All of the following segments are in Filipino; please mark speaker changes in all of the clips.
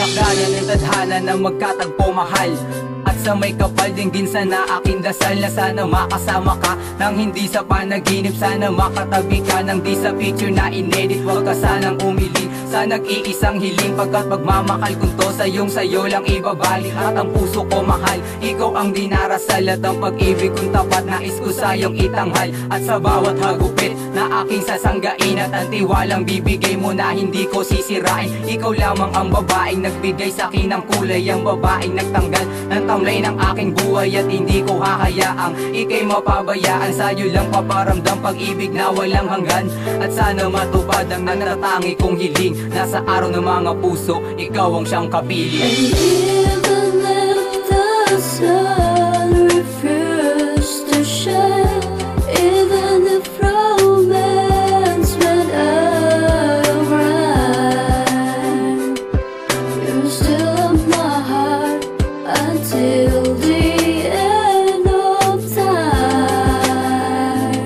Speaker 1: Tinakdanan ng tadhana na magkatagpo mahal. At sa may kapal din sana aking dasal na sana makasama ka nang hindi sa panaginip. Sana makatabi ka nang di sa picture na inedit. Huwag ka sanang umiling sa nag-iisang hiling, pagkat magmamakal kung to sayo lang ibabalik. At ang puso ko mahal, ikaw ang dinarasal. At ang pag-ibig kong tapat nais ko sayong itanghal. At sa bawat hagupit na aking sasanggain, at ang tiwalang bibigay mo na hindi ko sisirain. Ikaw lamang ang babaeng nagbigay sa akin ng kulay, ang babaeng nagtanggal ng tamlay ng aking buhay. At hindi ko hahayaang ika'y mapabayaan, sa'yo lang paparamdam pag-ibig na walang hanggan. At sana matupad ang natatangi kong hiling, nasa araw ng mga puso, ikaw ang siyang kapiling.
Speaker 2: And even if the sun refused to shine, even if romance went out of rhyme, you're still in my heart until the end of time.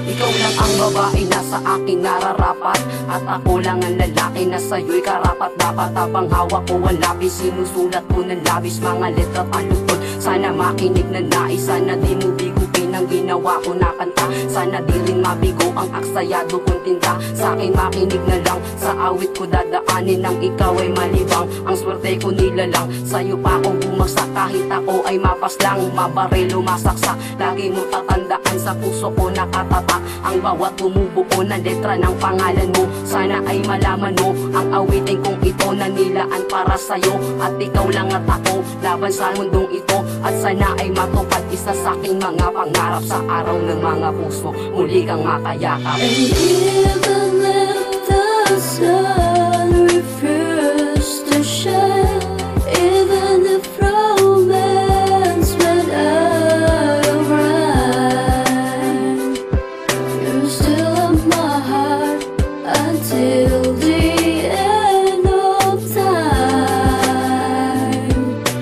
Speaker 3: Ikaw lang ang babae na sa akin nararapat, at ako lang ang lalaki na sa'yo'y karapat dapat. Habang hawak ko ang lapis, sinusulat ko ng labis mga letra't alutod. Sana makinig na nais, sana di mo bigupin ang ginawa ko na kanta. Sana di rin mabigo ang aksayado kong tinta. Sa akin makinig na lang, sa awit ko dadaanin nang ikaw ay malibang. Ang swerte ko nilalang, sa'yo pa akong bumagsak. Kahit ako ay mapaslang, mabarelo, masaksak, lagi mo tatandaan sa puso ko nakatatak ang bawat bumubuo na letra ng pangalan mo. Sana ay malaman mo ang awitin kong ito na nilaan para sa'yo. At ikaw lang at ako laban sa mundong ito. At sana ay matupad isa sa aking mga pangarap, sa araw ng mga puso muli kang makayakap.
Speaker 2: And even if the sun refused to shine, even if romance went out of rhyme, you're still in my heart until the end of time.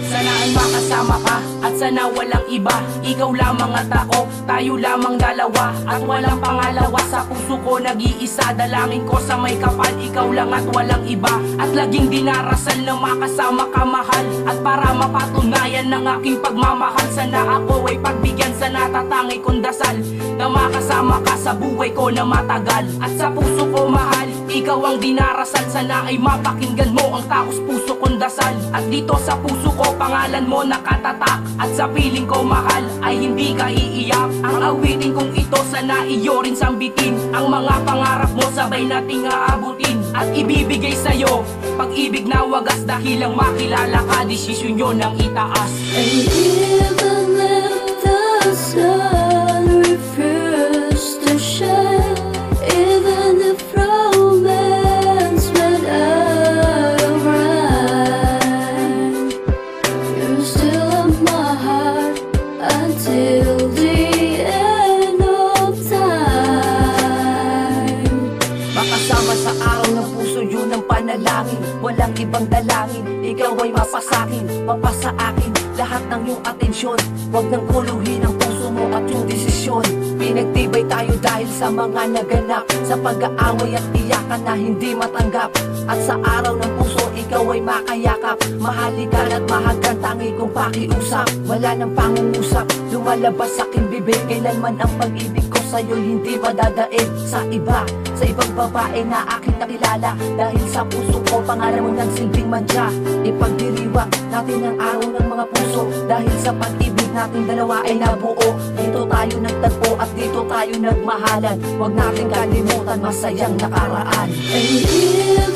Speaker 1: Sana ay makasama ka at sana walang iba. Ikaw lamang at ako, tayo lamang dalawa, at walang pangalawa. Sa puso ko nag-iisa, dalangin ko sa may kapal, ikaw lang at walang iba. At laging dinarasal na makasama ka mahal, at para mapatunayan ng aking pagmamahal, sana ako ay pagbigyan sa natatangi kong dasal, na makasama ka sa buhay ko na matagal. At sa puso ko mahal, ikaw ang dinarasal, sana ay mapakinggan mo ang taos puso kong dasal. At dito sa puso ko pangalan mo nakatatak, at sa piling ko mahal ay hindi ka iiyak. Ang awitin kong ito sana iyo rin sambitin, ang mga pangarap mo sabay nating aabutin. At ibibigay sa'yo pag-ibig na wagas, dahil lang makilala ka, desisyon yun ang itaas.
Speaker 2: And even if the sun refused to shine, even if romance went out of rhyme, you're still in my heart until the end of time.
Speaker 3: Makasama sa araw ng puso, yun ang panalangin. Walang ibang dalangin, ikaw ay mapasakin, mapasa akin lahat ng iyong atensyon. Huwag nang kuluhin ang puso mo at yung desisyon. Pinagtibay tayo dahil sa mga naganap, sa pag-aaway at iyakan na hindi matanggap. At sa araw ng puso, ikaw ay makayakap, mahalikan at mahagkan, tangi kong pakiusap. Wala nang pangungusap, lumalabas sa aking bibig. Kailanman ang pag-ibig ko sa'yo'y hindi madadaig sa iba, sa ibang babae na aking nakilala. Dahil sa puso ko, pangalan mo ng silbing mantya. Ipagdiriwang natin ang araw ng mga puso, dahil sa pag-ibig nating dalawa ay nabuo. Dito tayo nagtagpo at dito tayo nagmahalan. Huwag natin kalimutan masayang nakaraan.
Speaker 2: And even